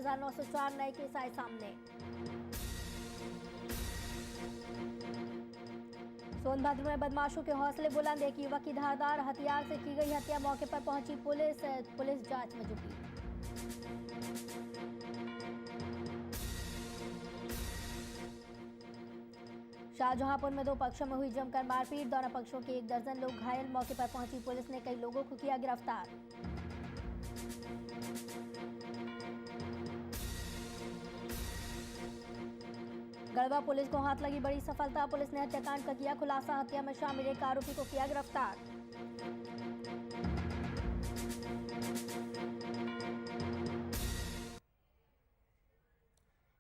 1904 नए केस आए सामने। सोनभद्र में बदमाशों के हौसले बुलंद, एक युवक की धारदार हथियार से की गई हत्या, मौके पर पहुंची पुलिस जांच में जुटी। शाहजहांपुर में दो पक्षों में हुई जमकर मारपीट, दोनों पक्षों के 1 दर्जन लोग घायल, मौके पर पहुंची पुलिस ने कई लोगों को किया गिरफ्तार। गढ़वा पुलिस को हाथ लगी बड़ी सफलता, पुलिस ने हत्याकांड का किया खुलासा, हत्या में शामिल एक आरोपी को किया गिरफ्तार।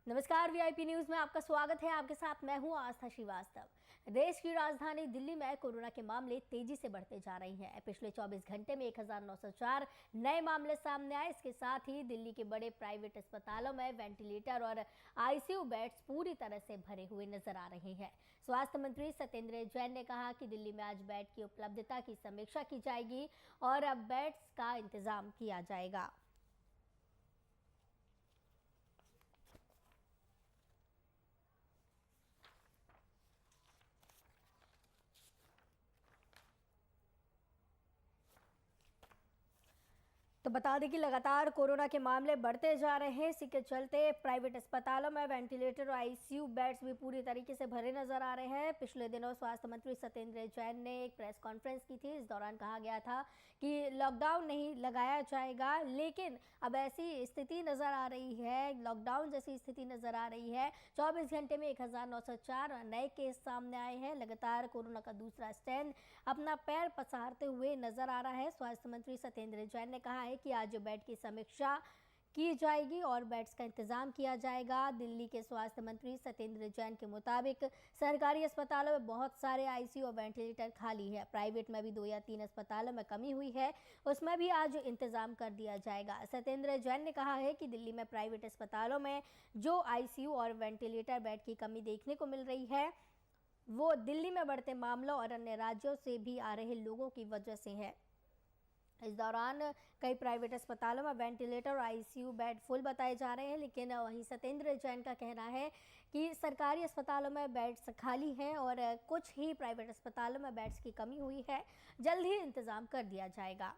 नमस्कार, वीआईपी न्यूज में आपका स्वागत है। आपके साथ मैं हूं आस्था श्रीवास्तव। देश की राजधानी दिल्ली में कोरोना के मामले तेजी से बढ़ते जा रहे हैं। पिछले 24 घंटे में 1904 नए मामले सामने आए। इसके साथ ही दिल्ली के बड़े प्राइवेट अस्पतालों में वेंटिलेटर और आईसीयू बेड्स पूरी तरह से भरे हुए नजर आ रहे हैं। स्वास्थ्य मंत्री सत्येंद्र जैन ने कहा कि दिल्ली में आज बेड की उपलब्धता की समीक्षा की जाएगी और अब बेड्स का इंतजाम किया जाएगा। तो बता दें कि लगातार कोरोना के मामले बढ़ते जा रहे हैं। इसी के चलते प्राइवेट अस्पतालों में वेंटिलेटर और आईसीयू बेड्स भी पूरी तरीके से भरे नजर आ रहे हैं। पिछले दिनों स्वास्थ्य मंत्री सत्येंद्र जैन ने एक प्रेस कॉन्फ्रेंस की थी। इस दौरान कहा गया था कि लॉकडाउन नहीं लगाया जाएगा, लेकिन अब ऐसी स्थिति नजर आ रही है, लॉकडाउन जैसी स्थिति नजर आ रही है। 24 घंटे में 1904 नए केस सामने आए हैं। लगातार कोरोना का दूसरा स्ट्रेन अपना पैर पसारते हुए नजर आ रहा है। स्वास्थ्य मंत्री सत्येंद्र जैन ने कहा कि आज बेड की समीक्षा की जाएगी और बेड्स का इंतजाम किया जाएगा। दिल्ली के स्वास्थ्य मंत्री सत्येंद्र जैन के मुताबिक सरकारी अस्पतालों में बहुत सारे आईसीयू और वेंटिलेटर खाली है। प्राइवेट में भी 2 या 3 अस्पतालों में कमी हुई है, उसमें भी आज इंतजाम कर दिया जाएगा। सत्येंद्र जैन ने कहा है कि दिल्ली में प्राइवेट अस्पतालों में जो आईसीयू और वेंटिलेटर बेड की कमी देखने को मिल रही है, वो दिल्ली में बढ़ते मामलों और अन्य राज्यों से भी आ रहे लोगों की वजह से है। इस दौरान कई प्राइवेट अस्पतालों में वेंटिलेटर और आईसीयू बेड फुल बताए जा रहे हैं, लेकिन वहीं सत्येंद्र जैन का कहना है कि सरकारी अस्पतालों में बेड्स खाली हैं और कुछ ही प्राइवेट अस्पतालों में बेड्स की कमी हुई है, जल्द ही इंतजाम कर दिया जाएगा।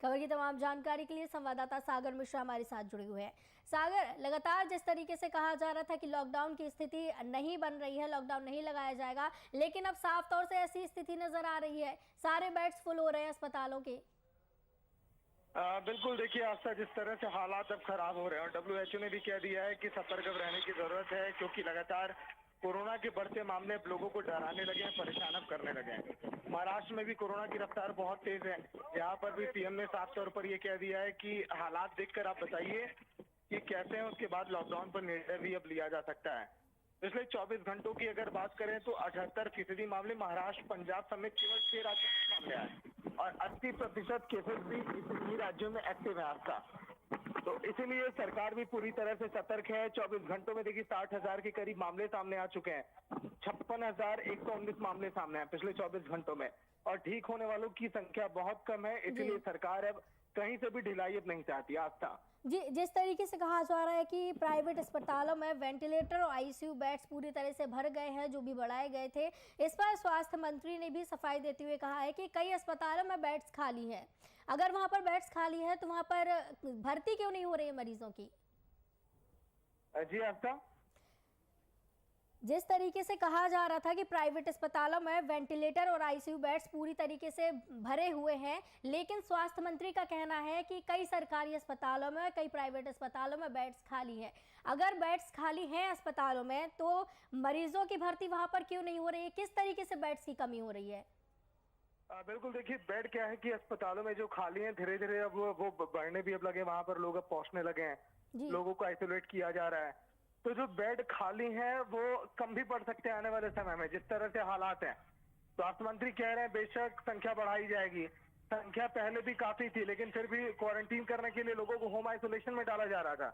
खबर की तमाम जानकारी के लिए संवाददाता सागर मिश्रा हमारे साथ जुड़े हुए हैं। सागर, लगातार जिस तरीके से कहा जा रहा था कि लॉकडाउन की स्थिति नहीं बन रही है, लॉकडाउन नहीं लगाया जाएगा, लेकिन अब साफ तौर से ऐसी स्थिति नजर आ रही है, सारे बेड्स फुल हो रहे हैं अस्पतालों के। बिल्कुल, देखिए आस्था, जिस तरह से हालात अब खराब हो रहे हैं और WHO ने भी कह दिया है कि सतर्क रहने की जरूरत है, क्योंकि लगातार कोरोना के बढ़ते मामले अब लोगों को डराने लगे हैं, परेशान अब करने लगे हैं। महाराष्ट्र में भी कोरोना की रफ्तार बहुत तेज है। यहाँ पर भी पीएम ने साफ तौर पर यह कह दिया है कि हालात देखकर आप बताइए कि कैसे हैं, उसके बाद लॉकडाउन पर निर्णय भी अब लिया जा सकता है। पिछले 24 घंटों की अगर बात करें तो 78% मामले महाराष्ट्र, पंजाब समेत केवल 6 राज्यों में मामले आए और 80% केसेस भी इन्हीं राज्यों में एक्टिव है आपका। तो इसीलिए सरकार भी पूरी तरह से सतर्क है। 24 घंटों में देखिए 60,000 के करीब मामले सामने आ चुके हैं। 56,119 मामले सामने हैं पिछले 24 घंटों में, और ठीक होने वालों की संख्या बहुत कम है। इसीलिए सरकार अब कहीं से भी ढिलाई अब नहीं चाहती। आस्था जी, जिस तरीके से कहा जा रहा है कि प्राइवेट अस्पतालों में वेंटिलेटर और आईसीयू बेड्स पूरी तरह से भर गए हैं, जो भी बढ़ाए गए थे, इस पर स्वास्थ्य मंत्री ने भी सफाई देते हुए कहा है कि कई अस्पतालों में बेड्स खाली हैं। अगर वहां पर बेड्स खाली हैं तो वहां पर भर्ती क्यों नहीं हो रही है मरीजों की? जी आस्था, जिस तरीके से कहा जा रहा था कि प्राइवेट अस्पतालों में वेंटिलेटर और आईसीयू बेड्स पूरी तरीके से भरे हुए हैं, लेकिन स्वास्थ्य मंत्री का कहना है कि कई सरकारी अस्पतालों में, कई प्राइवेट अस्पतालों में बेड्स खाली हैं। अगर बेड्स खाली हैं अस्पतालों में, तो मरीजों की भर्ती वहां पर क्यों नहीं हो रही है? किस तरीके से बेड्स की कमी हो रही है? बिल्कुल, देखिए बेड क्या है कि अस्पतालों में जो खाली हैं, धीरे धीरे अब वो बढ़ने भी अब लगे, वहां पर लोग अब पहुंचने लगे हैं, लोगों को आइसोलेट किया जा रहा है। तो जो बेड खाली हैं वो कम भी पड़ सकते हैं आने वाले समय में, जिस तरह से हालात हैं। स्वास्थ्य मंत्री कह रहे हैं बेशक संख्या बढ़ाई जाएगी। संख्या पहले भी काफी थी, लेकिन फिर भी क्वारंटीन करने के लिए लोगों को होम आइसोलेशन में डाला जा रहा था।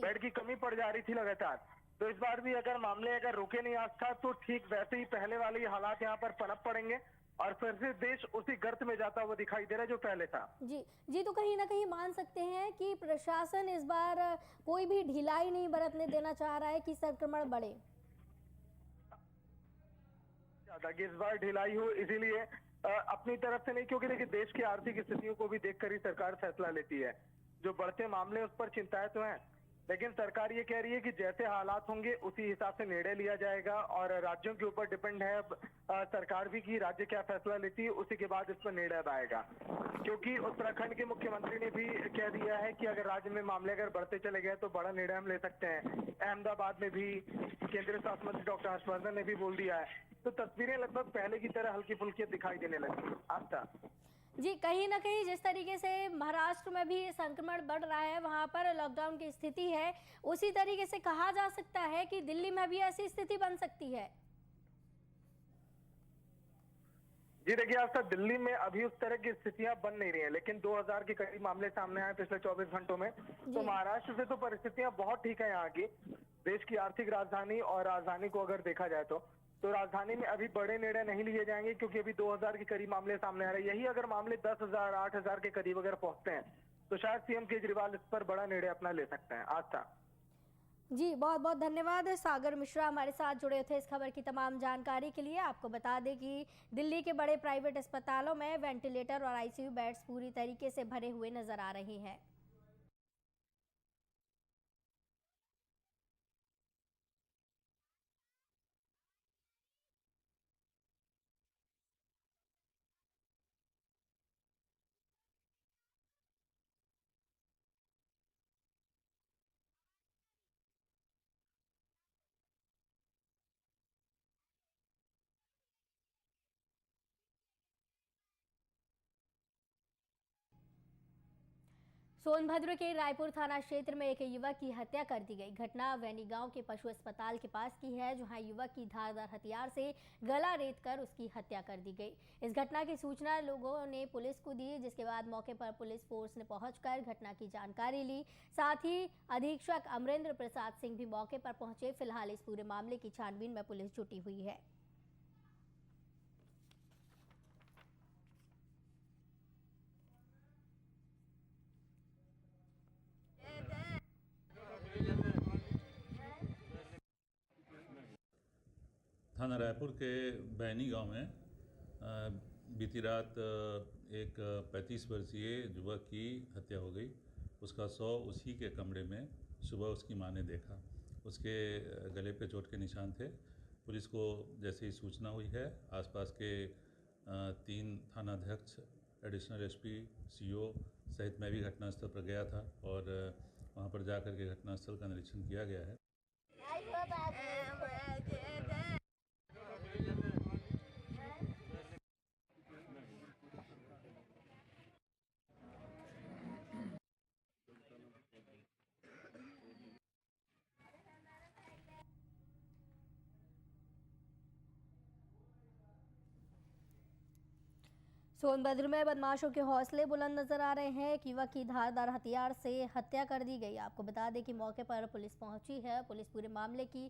बेड की कमी पड़ जा रही थी लगातार। तो इस बार भी अगर मामले रुके नहीं आस्था, तो ठीक वैसे ही पहले वाले हालात यहाँ पर पनप पड़ेंगे। और फिर से देश उसी गर्त में जाता हुआ दिखाई दे रहा है जो पहले था। जी जी, तो कहीं ना कहीं मान सकते हैं कि प्रशासन इस बार कोई भी ढिलाई नहीं बरतने देना चाह रहा है कि संक्रमण बढ़े। ज्यादा कि इस बार ढिलाई हो, इसीलिए अपनी तरफ से नहीं, क्योंकि देखिए देश की आर्थिक स्थितियों को भी देखकर ही सरकार फैसला लेती है। जो बढ़ते मामले उस पर चिंताएं तो हैं, लेकिन सरकार ये कह रही है कि जैसे हालात होंगे उसी हिसाब से निर्णय लिया जाएगा और राज्यों के ऊपर डिपेंड है अब सरकार भी कि राज्य क्या फैसला लेती है, उसी के बाद इस पर निर्णय आएगा। क्योंकि उत्तराखंड के मुख्यमंत्री ने भी कह दिया है कि अगर राज्य में मामले अगर बढ़ते चले गए तो बड़ा निर्णय हम ले सकते हैं। अहमदाबाद में भी केंद्रीय स्वास्थ्य मंत्री डॉक्टर हर्षवर्धन ने भी बोल दिया है। तो तस्वीरें लगभग पहले की तरह हल्की फुल्की दिखाई देने लगी। आस्था जी, कहीं ना कहीं जिस तरीके से महाराष्ट्र में भी संक्रमण बढ़ रहा है, वहां पर लॉकडाउन की स्थिति है, उसी तरीके से कहा जा सकता है कि दिल्ली में भी ऐसी स्थिति बन सकती है। जी देखिए, आज तक दिल्ली में अभी उस तरह की स्थितियां बन नहीं रही हैं, लेकिन 2000 के करीब मामले सामने आए पिछले 24 घंटों में। तो महाराष्ट्र से तो परिस्थितियां बहुत ठीक है यहाँ की। देश की आर्थिक राजधानी और राजधानी को अगर देखा जाए तो राजधानी में अभी बड़े निर्णय नहीं लिए जाएंगे, क्योंकि अभी 2000 के करीब मामले सामने आ रहे हैं। यही अगर मामले 10,000 8,000 के करीब अगर पहुंचते हैं तो शायद सीएम केजरीवाल इस पर बड़ा निर्णय अपना ले सकते हैं। आस्था जी, बहुत बहुत धन्यवाद सागर मिश्रा हमारे साथ जुड़े थे इस खबर की तमाम जानकारी के लिए। आपको बता दें कि दिल्ली के बड़े प्राइवेट अस्पतालों में वेंटिलेटर और आईसीयू बेड्स पूरी तरीके से भरे हुए नजर आ रहे हैं। सोनभद्र के रायपुर थाना क्षेत्र में एक युवक की हत्या कर दी गई। घटना वैनी गांव के पशु अस्पताल के पास की है, जहां युवक की धारदार हथियार से गला रेतकर उसकी हत्या कर दी गई। इस घटना की सूचना लोगों ने पुलिस को दी, जिसके बाद मौके पर पुलिस फोर्स ने पहुंचकर घटना की जानकारी ली। साथ ही अधीक्षक अमरेंद्र प्रसाद सिंह भी मौके पर पहुंचे। फिलहाल इस पूरे मामले की छानबीन में पुलिस जुटी हुई है। थाना रायपुर के बैनी गांव में बीती रात एक 35 वर्षीय युवक की हत्या हो गई। उसका शव उसी के कमरे में सुबह उसकी मां ने देखा। उसके गले पे चोट के निशान थे। पुलिस को जैसे ही सूचना हुई है, आसपास के 3 थानाध्यक्ष, एडिशनल एसपी, सीओ सहित मैं भी घटनास्थल पर गया था और वहां पर जाकर के घटनास्थल का निरीक्षण किया गया है। सोनभद्र में बदमाशों के हौसले बुलंद नजर आ रहे हैं। एक युवक की धारदार हथियार से हत्या कर दी गई। आपको बता दें कि मौके पर पुलिस पहुंची है। पुलिस पूरे मामले की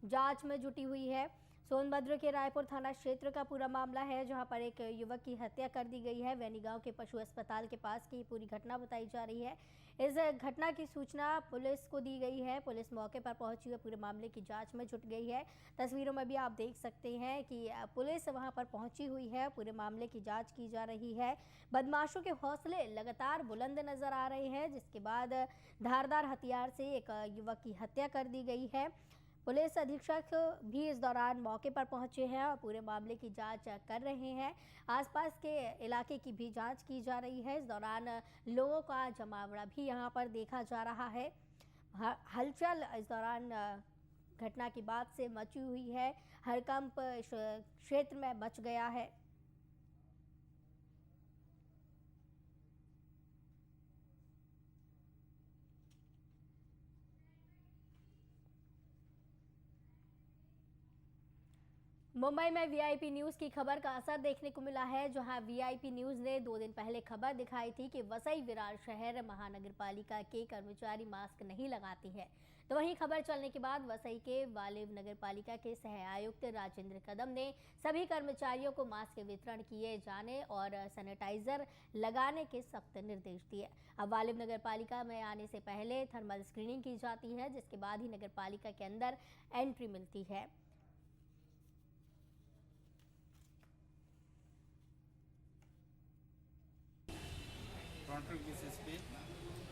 जांच में जुटी हुई है। सोनभद्र के रायपुर थाना क्षेत्र का पूरा मामला है, जहां पर एक युवक की हत्या कर दी गई है। वैनी गांव के पशु अस्पताल के पास की पूरी घटना बताई जा रही है। इस घटना की सूचना पुलिस को दी गई है। पुलिस मौके पर पहुंची हुई पूरे मामले की जांच में जुट गई है। तस्वीरों में भी आप देख सकते हैं कि पुलिस वहां पर पहुंची हुई है। पूरे मामले की जांच की जा रही है। बदमाशों के हौसले लगातार बुलंद नजर आ रहे हैं, जिसके बाद धारदार हथियार से एक युवक की हत्या कर दी गई है। पुलिस अधीक्षक भी इस दौरान मौके पर पहुंचे हैं और पूरे मामले की जांच कर रहे हैं। आसपास के इलाके की भी जांच की जा रही है। इस दौरान लोगों का जमावड़ा भी यहां पर देखा जा रहा है। हलचल इस दौरान घटना के बाद से मची हुई है। हड़कंप इस क्षेत्र में मच गया है। मुंबई में वीआईपी न्यूज़ की खबर का असर देखने को मिला है, जहां वीआईपी न्यूज़ ने 2 दिन पहले खबर दिखाई थी कि वसई विरार शहर महानगर पालिका के कर्मचारी मास्क नहीं लगाते हैं। तो वहीं खबर चलने के बाद वसई के वालिव नगर पालिका के सह आयुक्त राजेंद्र कदम ने सभी कर्मचारियों को मास्क वितरण किए जाने और सैनिटाइजर लगाने के सख्त निर्देश दिए। अब वालिव नगर पालिका में आने से पहले थर्मल स्क्रीनिंग की जाती है, जिसके बाद ही नगर पालिका के अंदर एंट्री मिलती है। कॉन्ट्रैक्ट बेसिस पे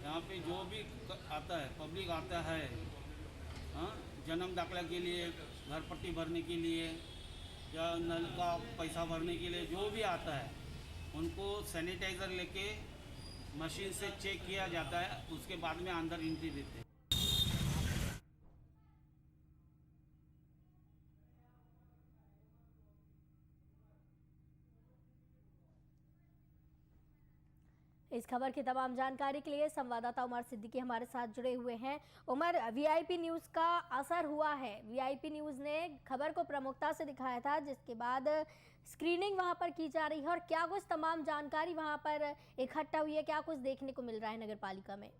यहाँ पे जो भी आता है, पब्लिक आता है, हाँ, जन्म दाखला के लिए, घर पट्टी भरने के लिए या नल का पैसा भरने के लिए जो भी आता है, उनको सैनिटाइज़र लेके मशीन से चेक किया जाता है, उसके बाद में अंदर एंट्री देते हैं। इस खबर की तमाम जानकारी के लिए संवाददाता उमर सिद्दीकी हमारे साथ जुड़े हुए हैं। उमर, वीआईपी न्यूज़ का असर हुआ है। वीआईपी न्यूज़ ने खबर को प्रमुखता से दिखाया था, जिसके बाद स्क्रीनिंग वहां पर की जा रही है, और क्या कुछ तमाम जानकारी वहां पर इकट्ठा हुई है, क्या कुछ देखने को मिल रहा है नगर पालिका में?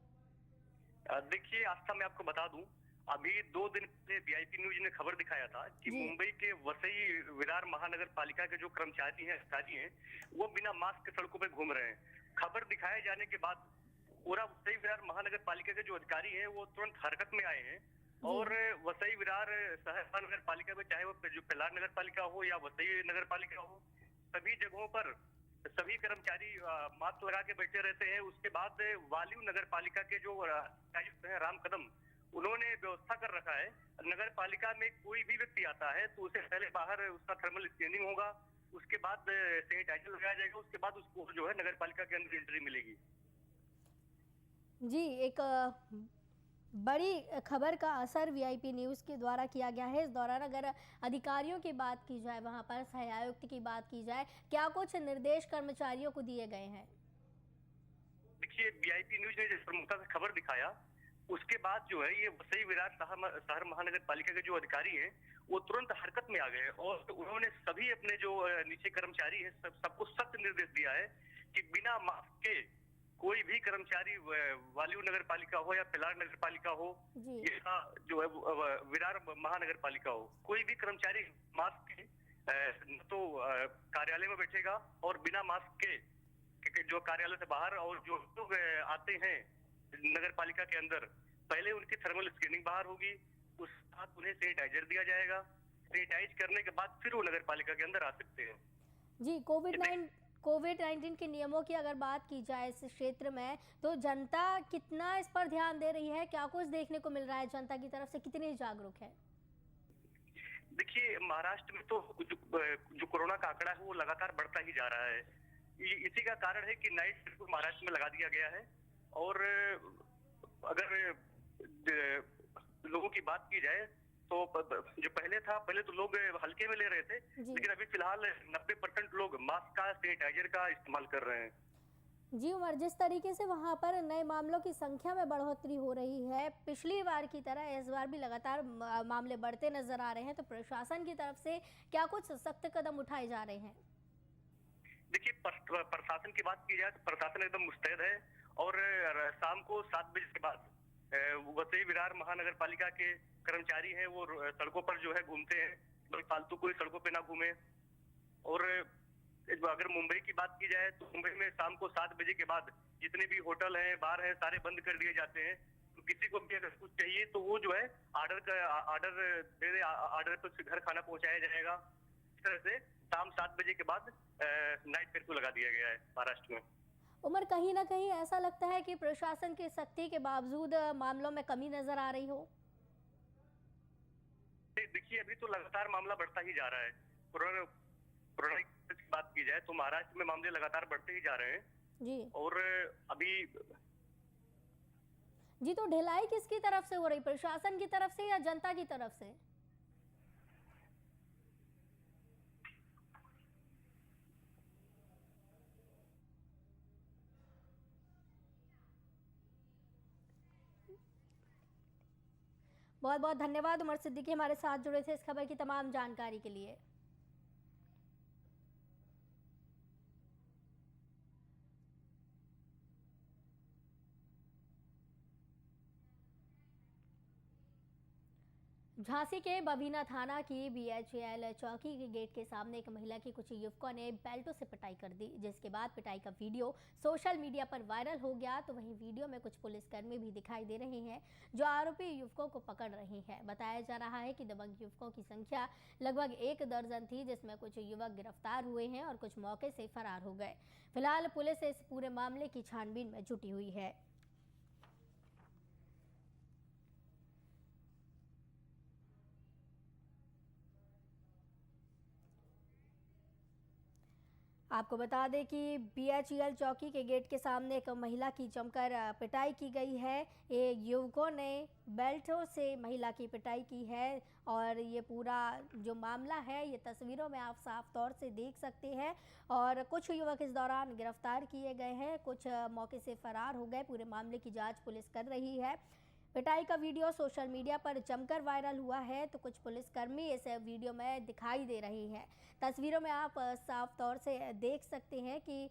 देखिए आस्था, मैं आपको बता दूं, अभी 2 दिन पहले वीआईपी न्यूज ने खबर दिखाया था कि मुंबई के वसई विरार महानगर पालिका के जो कर्मचारी हैं, अधिकारी हैं, वो बिना मास्क के सड़कों पे घूम रहे हैं। खबर दिखाए जाने के बाद पूरा वसई विरार महानगर पालिका के जो अधिकारी हैं वो तुरंत हरकत में आए हैं और वसई विरार शहर महानगर पालिका में, चाहे वो जो पिलार नगर पालिका हो या वसई नगर पालिका हो, सभी जगहों पर सभी कर्मचारी मास्क लगा के बैठे रहते हैं। उसके बाद वालिव नगर पालिका के जो आयुक्त हैं राम कदम, उन्होंने व्यवस्था कर रखा है, नगर पालिका में कोई भी व्यक्ति आता है तो उसे पहले बाहर उसका थर्मल स्क्रीनिंग होगा, उसके बाद सैनिटाइजर लगाया जाएगा, उसके बाद उसको जो है नगर पालिका के अंदर एंट्री मिलेगी। जी, एक बड़ी खबर का असर वीआईपी न्यूज़ के द्वारा किया गया है। इस दौरान अगर अधिकारियों की बात की जाए, वहां पर सह आयुक्त की बात की जाए, क्या कुछ निर्देश कर्मचारियों को दिए गए हैं? देखिए, वीआईपी न्यूज ने जिस प्रमुखता से खबर दिखाया, उसके बाद जो है ये वसई विरार शहर महानगर पालिका के जो अधिकारी हैं वो तुरंत हरकत में आ गए और उन्होंने सभी अपने जो नीचे कर्मचारी हैं सबको सख्त निर्देश दिया है कि बिना मास्क के कोई भी कर्मचारी वालिव नगर पालिका हो या पिलार नगर पालिका हो या जो है विरार महानगर पालिका हो, कोई भी कर्मचारी मास्क के न तो कार्यालय में बैठेगा और बिना मास्क के जो कार्यालय से बाहर, और जो लोग आते हैं नगर पालिका के अंदर, पहले उनकी थर्मल स्क्रीनिंग बाहर होगी, उसके बाद उन्हें सैनिटाइजर दिया जाएगा, सैनिटाइज करने के बाद फिर वो नगर पालिका के अंदर आ सकते हैं। जी, कोविड-19 के नियमों की अगर बात की जाए इस क्षेत्र में, तो जनता कितना इस पर ध्यान दे रही है? क्या कुछ देखने को मिल रहा है? जनता की तरफ से कितनी जागरूक है? देखिए, महाराष्ट्र में तो जो कोरोना का आंकड़ा है वो लगातार बढ़ता ही जा रहा है। इसी का कारण है कि नाइट कर्फ्यू महाराष्ट्र में लगा दिया गया है और अगर लोगों की बात की जाए तो जो पहले तो लोग हल्के में ले रहे थे, लेकिन अभी फिलहाल 90% लोग मास्क का, सैनिटाइजर का इस्तेमाल कर रहे हैं। जी उमर, जिस तरीके से वहां पर नए मामलों की संख्या में बढ़ोतरी हो रही है, पिछली बार की तरह इस बार भी लगातार मामले बढ़ते नजर आ रहे हैं, तो प्रशासन की तरफ से क्या कुछ सख्त कदम उठाए जा रहे हैं? देखिए, प्रशासन की बात की जाए तो प्रशासन एकदम मुस्तैद है और शाम को 7 बजे के बाद वसई विरार महानगर पालिका के कर्मचारी हैं वो सड़कों पर जो है घूमते हैं, फालतू कोई सड़कों पे ना घूमे। और अगर मुंबई की बात की जाए तो मुंबई में शाम को 7 बजे के बाद जितने भी होटल हैं, बार हैं, सारे बंद कर दिए जाते हैं। तो किसी को भी अगर कुछ चाहिए तो वो जो है ऑर्डर दे दे, ऑर्डर पर घर खाना पहुंचाया जाएगा। इस तरह से शाम 7 बजे के बाद नाइट कर्फ्यू लगा दिया गया है महाराष्ट्र में। उमर, कहीं ना कहीं ऐसा लगता है कि प्रशासन की सख्ती के बावजूद मामलों में कमी नजर आ रही हो? देखिए, अभी तो लगातार मामला बढ़ता ही जा रहा है। कोरोना की बात की जाए तो महाराष्ट्र में मामले लगातार बढ़ते ही जा रहे हैं जी। और अभी जी, तो ढिलाई किसकी तरफ से हो रही, प्रशासन की तरफ से या जनता की तरफ से? बहुत बहुत धन्यवाद उमर सिद्दीकी हमारे साथ जुड़े थे इस खबर की तमाम जानकारी के लिए। झांसी के बबीना थाना की बीएचईएल चौकी के गेट के सामने एक महिला की कुछ युवकों ने बेल्टों से पिटाई कर दी, जिसके बाद पिटाई का वीडियो सोशल मीडिया पर वायरल हो गया। तो वहीं वीडियो में कुछ पुलिसकर्मी भी दिखाई दे रहे हैं जो आरोपी युवकों को पकड़ रहे हैं। बताया जा रहा है कि दबंग युवकों की संख्या लगभग 1 दर्जन थी, जिसमें कुछ युवक गिरफ्तार हुए हैं और कुछ मौके से फरार हो गए। फिलहाल पुलिस इस पूरे मामले की छानबीन में जुटी हुई है। आपको बता दें कि बीएचईएल चौकी के गेट के सामने एक महिला की जमकर पिटाई की गई है। ये युवकों ने बेल्टों से महिला की पिटाई की है और ये पूरा जो मामला है ये तस्वीरों में आप साफ तौर से देख सकते हैं। और कुछ युवक इस दौरान गिरफ्तार किए गए हैं, कुछ मौके से फरार हो गए। पूरे मामले की जांच पुलिस कर रही है। पिटाई का वीडियो सोशल मीडिया पर जमकर वायरल हुआ है, तो कुछ पुलिसकर्मी इस वीडियो में दिखाई दे रहे हैं। तस्वीरों में आप साफ तौर से देख सकते हैं कि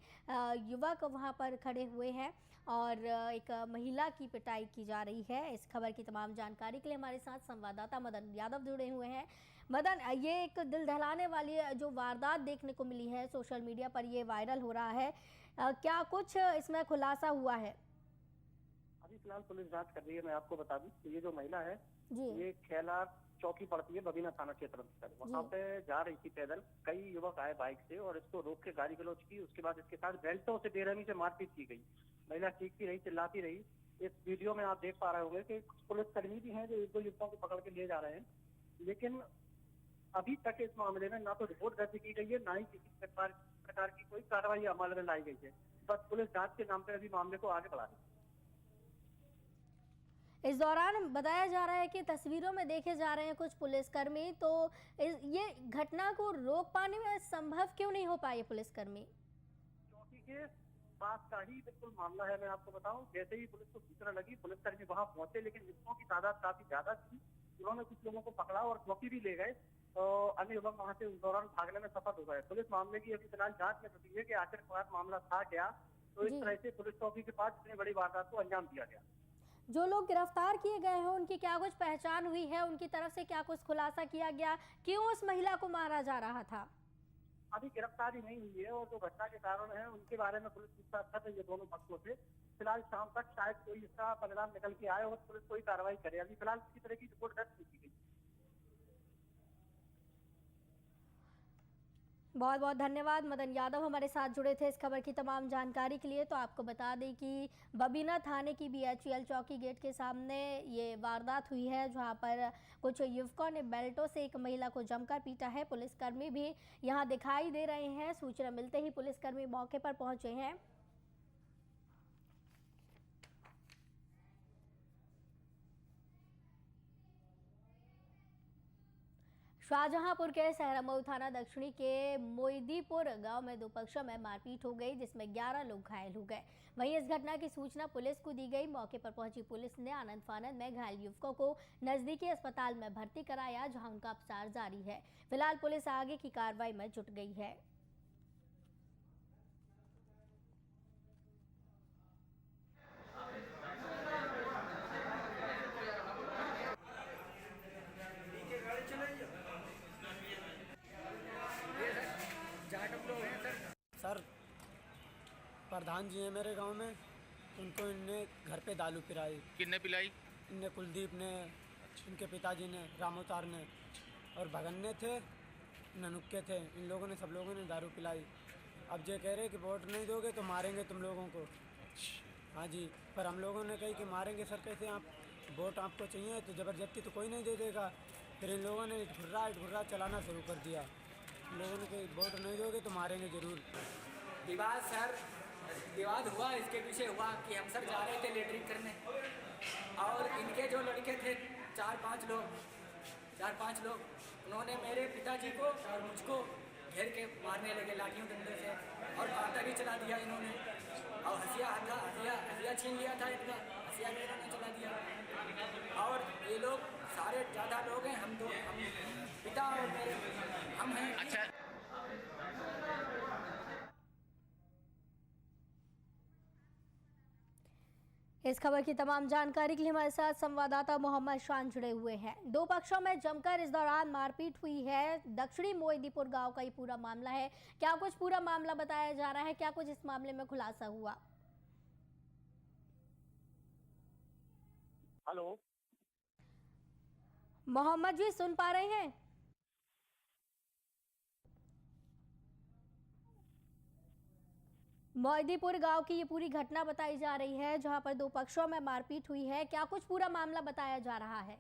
युवक वहां पर खड़े हुए हैं और एक महिला की पिटाई की जा रही है। इस खबर की तमाम जानकारी के लिए हमारे साथ संवाददाता मदन यादव जुड़े हुए हैं। मदन, ये एक दिल दहलाने वाली जो वारदात देखने को मिली है, सोशल मीडिया पर ये वायरल हो रहा है, क्या कुछ इसमें खुलासा हुआ है? अभी फिलहाल पुलिस जांच कर रही है। मैं आपको बता दूं कि ये जो महिला है जी ये खेला चौकी पड़ती है बबीना थाना क्षेत्र में। वहाँ पे जा रही थी पैदल, कई युवक आए बाइक से और इसको रोक के गाली गलौज की। उसके बाद इसके साथ बेल्टों से बेरहमी से मारपीट की गई। महिला चीखती रही, चिल्लाती रही। इस वीडियो में आप देख पा रहे होंगे कि कुछ पुलिसकर्मी भी हैं जो 1-2 युवकों को पकड़ के ले जा रहे हैं, लेकिन अभी तक इस मामले में ना तो रिपोर्ट दर्ज की गई है, ना ही किसी प्रकार की कोई कार्रवाई अमल में लाई गई है। बस पुलिस जांच के नाम पर अभी मामले को आगे बढ़ा रही है। इस दौरान बताया जा रहा है कि तस्वीरों में देखे जा रहे हैं कुछ पुलिसकर्मी, तो ये घटना को रोक पाने में संभव क्यों नहीं हो पाए पुलिसकर्मी? चौकी के पास का ही बिल्कुल मामला है। मैं आपको बताऊं, जैसे ही पुलिस को सूचना लगी पुलिसकर्मी वहां पहुंचे, लेकिन युवकों की तादाद काफी ज्यादा थी। उन्होंने कुछ लोगों को पकड़ा और चौकी भी ले गए। अन्य युवक वहां से उस दौरान भागने में सफल हो गए। पुलिस मामले की अभी फिलहाल जांच में जुटी है कि आखिरकार मामला था क्या। तो इस तरह से पुलिस चौकी के पास इतनी बड़ी वारदात को अंजाम दिया गया। जो लोग गिरफ्तार किए गए हैं उनकी क्या कुछ पहचान हुई है? उनकी तरफ से क्या कुछ खुलासा किया गया? क्यों उस महिला को मारा जा रहा था? अभी गिरफ्तारी नहीं हुई है और जो घटना के कारण है उनके बारे में पुलिस पूछताछ कर रही है दोनों पक्षों से। फिलहाल शाम तक शायद कोई इसका परिणाम निकल के आए और पुलिस कोई कार्रवाई करे। अभी फिलहाल किसी तरह की रिपोर्ट दर्ज नहीं की गई। बहुत बहुत धन्यवाद मदन यादव, हमारे साथ जुड़े थे इस खबर की तमाम जानकारी के लिए। तो आपको बता दें कि बबीना थाने की बीएचईएल चौकी गेट के सामने ये वारदात हुई है, जहां पर कुछ युवकों ने बेल्टों से एक महिला को जमकर पीटा है। पुलिसकर्मी भी यहां दिखाई दे रहे हैं। सूचना मिलते ही पुलिसकर्मी मौके पर पहुंचे हैं। शाहजहांपुर के सहरामऊ थाना दक्षिणी के मोईदीपुर गांव में 2 पक्षों में मारपीट हो गई, जिसमें 11 लोग घायल हो गए। वहीं इस घटना की सूचना पुलिस को दी गई। मौके पर पहुंची पुलिस ने आनंद फानंद में घायल युवकों को नजदीकी अस्पताल में भर्ती कराया, जहां उनका उपचार जारी है। फिलहाल पुलिस आगे की कार्रवाई में जुट गई है। सर, प्रधान जी हैं मेरे गांव में, उनको इनने घर पे दारू पिलाई। किसने पिलाई? इनने कुलदीप ने, इनके पिताजी ने, रामोतार ने और भगन्ने थे, ननुक्के थे। इन लोगों ने, सब लोगों ने दारू पिलाई। अब ये कह रहे कि वोट नहीं दोगे तो मारेंगे तुम लोगों को। हाँ जी, पर हम लोगों ने कही कि मारेंगे सर कैसे, आप वोट आपको चाहिए तो ज़बरदस्ती तो कोई नहीं दे देगा। फिर इन लोगों ने इटघुर्रा चलाना शुरू कर दिया। इन लोगों ने कही वोट नहीं दोगे तो मारेंगे ज़रूर। विवाद सर, विवाद हुआ, इसके पीछे हुआ कि हम सर जा रहे थे लेटरिन करने और इनके जो लड़के थे 4-5 लोग उन्होंने मेरे पिताजी को और मुझको घेर के मारने लगे लाठियों डंडे से और कांटा भी चला दिया इन्होंने और हसिया छीन लिया था इनका, हसिया भी इन्होंने चला दिया। और ये लोग सारे ज़्यादा लोग हैं, हम पिता और मेरे हम हैं। अच्छा, इस खबर की तमाम जानकारी के लिए हमारे साथ संवाददाता मोहम्मद शान जुड़े हुए हैं। दो पक्षों में जमकर इस दौरान मारपीट हुई है। दक्षिणी मोहिदीपुर गांव का ये पूरा मामला है। क्या कुछ पूरा मामला बताया जा रहा है, क्या कुछ इस मामले में खुलासा हुआ? हेलो मोहम्मद जी, सुन पा रहे हैं? मोहिदीपुर गांव की ये पूरी घटना बताई जा रही है जहां पर दो पक्षों में मारपीट हुई है। क्या कुछ पूरा मामला बताया जा रहा है?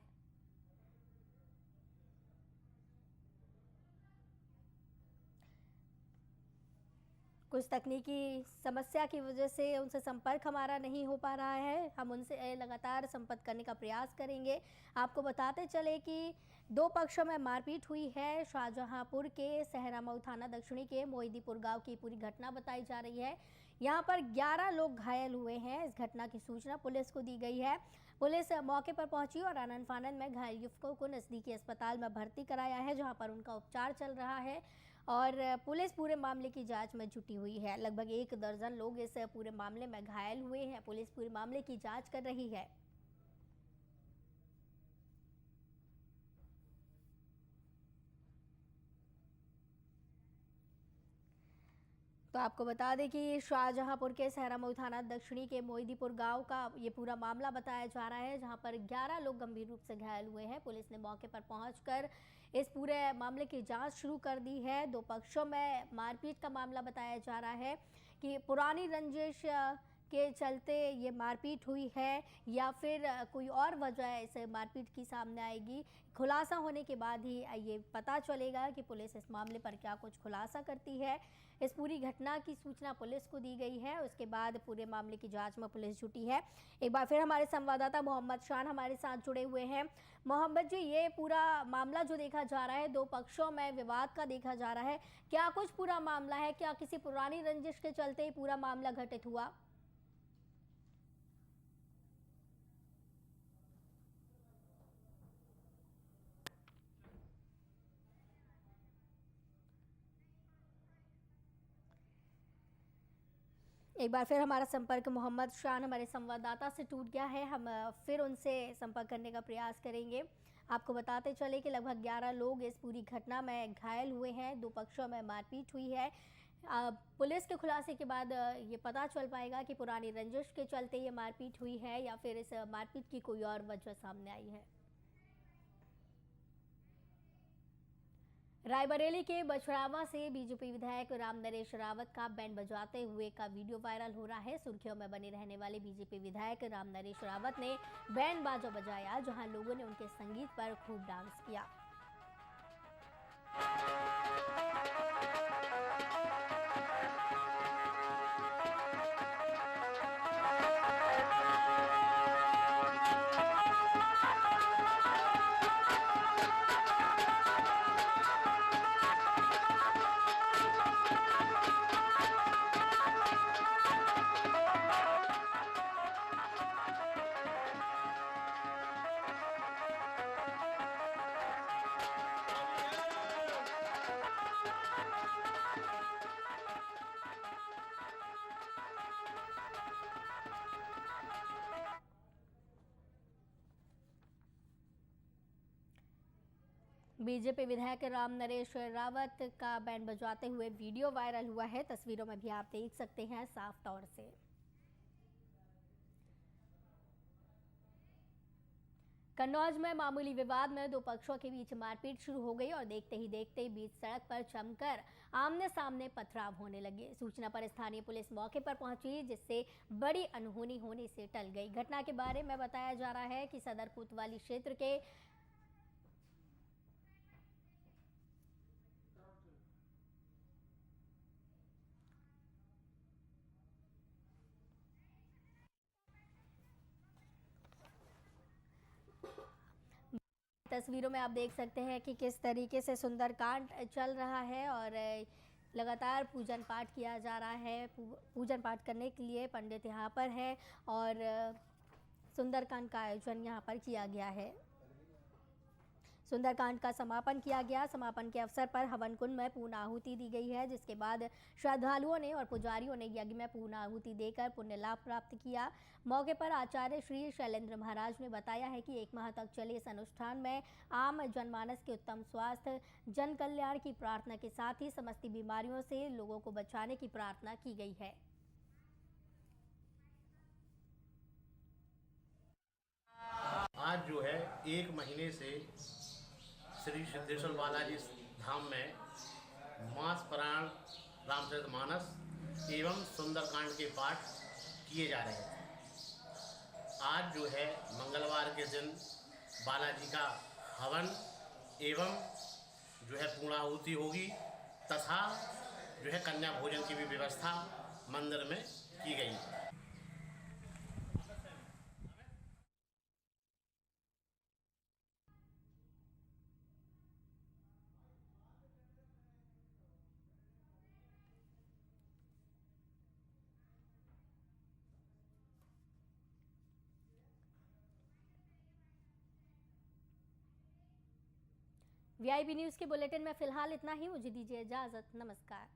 कुछ तकनीकी समस्या की वजह से उनसे संपर्क हमारा नहीं हो पा रहा है। हम उनसे लगातार संपर्क करने का प्रयास करेंगे। आपको बताते चले कि दो पक्षों में मारपीट हुई है। शाहजहांपुर के सहरामऊ थाना दक्षिणी के मोहिदीपुर गांव की पूरी घटना बताई जा रही है। यहां पर 11 लोग घायल हुए हैं। इस घटना की सूचना पुलिस को दी गई है। पुलिस मौके पर पहुंची और आनन फानन में घायल युवकों को नजदीकी अस्पताल में भर्ती कराया है, जहां पर उनका उपचार चल रहा है और पुलिस पूरे मामले की जांच में जुटी हुई है। लगभग 1 दर्जन लोग इस पूरे मामले में घायल हुए हैं। पुलिस पूरे मामले की जांच कर रही है। तो आपको बता दें कि शाहजहांपुर के सहरामऊ थाना दक्षिणी के मोहिदीपुर गांव का ये पूरा मामला बताया जा रहा है, जहां पर 11 लोग गंभीर रूप से घायल हुए हैं। पुलिस ने मौके पर पहुंचकर इस पूरे मामले की जांच शुरू कर दी है। दो पक्षों में मारपीट का मामला बताया जा रहा है कि पुरानी रंजिश के चलते ये मारपीट हुई है या फिर कोई और वजह इस मारपीट की सामने आएगी। खुलासा होने के बाद ही ये पता चलेगा कि पुलिस इस मामले पर क्या कुछ खुलासा करती है। इस पूरी घटना की सूचना पुलिस को दी गई है। उसके बाद पूरे मामले की जांच में पुलिस जुटी है। एक बार फिर हमारे संवाददाता मोहम्मद शान हमारे साथ जुड़े हुए हैं। मोहम्मद जी, ये पूरा मामला जो देखा जा रहा है, दो पक्षों में विवाद का देखा जा रहा है, क्या कुछ पूरा मामला है? क्या किसी पुरानी रंजिश के चलते ही पूरा मामला घटित हुआ? एक बार फिर हमारा संपर्क मोहम्मद शान हमारे संवाददाता से टूट गया है। हम फिर उनसे संपर्क करने का प्रयास करेंगे। आपको बताते चले कि लगभग 11 लोग इस पूरी घटना में घायल हुए हैं। दो पक्षों में मारपीट हुई है। पुलिस के खुलासे के बाद ये पता चल पाएगा कि पुरानी रंजिश के चलते ये मारपीट हुई है या फिर इस मारपीट की कोई और वजह सामने आई है। रायबरेली के बछड़ावा से बीजेपी विधायक राम नरेश रावत का बैंड बजाते हुए का वीडियो वायरल हो रहा है। सुर्खियों में बने रहने वाले बीजेपी विधायक राम नरेश रावत ने बैंड बाजा बजाया, जहां लोगों ने उनके संगीत पर खूब डांस किया। बीजेपी विधायक राम नरेश रावत का बैंड बजाते हुए वीडियो वायरल हुआ है। तस्वीरों में भी आप देख सकते हैं साफ तौर से। कन्नौज में मामूली विवाद में दो पक्षों के बीच मारपीट शुरू हो गई और देखते ही देखते बीच सड़क पर जमकर आमने सामने पथराव होने लगे। सूचना पर स्थानीय पुलिस मौके पर पहुंची, जिससे बड़ी अनहोनी होने से टल गई। घटना के बारे में बताया जा रहा है कि सदर कोतवाली क्षेत्र के तस्वीरों में आप देख सकते हैं कि किस तरीके से सुंदरकांड चल रहा है और लगातार पूजन पाठ किया जा रहा है। पूजन पाठ करने के लिए पंडित यहाँ पर है और सुंदरकांड का आयोजन यहाँ पर किया गया है। सुंदरकांड का समापन किया गया। समापन के अवसर पर हवन कुंड में पूर्ण आहुति दी गई है, जिसके बाद श्रद्धालुओं ने और पुजारियों ने यज्ञ में पूर्ण आहुति देकर पुण्य लाभ प्राप्त किया। मौके पर आचार्य श्री शैलेंद्र महाराज ने बताया है कि 1 माह तक चले इस अनुष्ठान में आम जनमानस के उत्तम स्वास्थ्य, जन कल्याण की प्रार्थना के साथ ही समस्त बीमारियों से लोगों को बचाने की प्रार्थना की गई है। आज जो है 1 महीने से श्री सिद्धेश्वर बालाजी धाम में मास पुराण, रामचरितमानस एवं सुंदरकांड के पाठ किए जा रहे हैं। आज जो है मंगलवार के दिन बालाजी का हवन एवं जो है पूर्णाहुति होगी तथा जो है कन्या भोजन की भी व्यवस्था मंदिर में की गई है। वीआईपी न्यूज़ के बुलेटिन में फिलहाल इतना ही। मुझे दीजिए इजाजत। नमस्कार।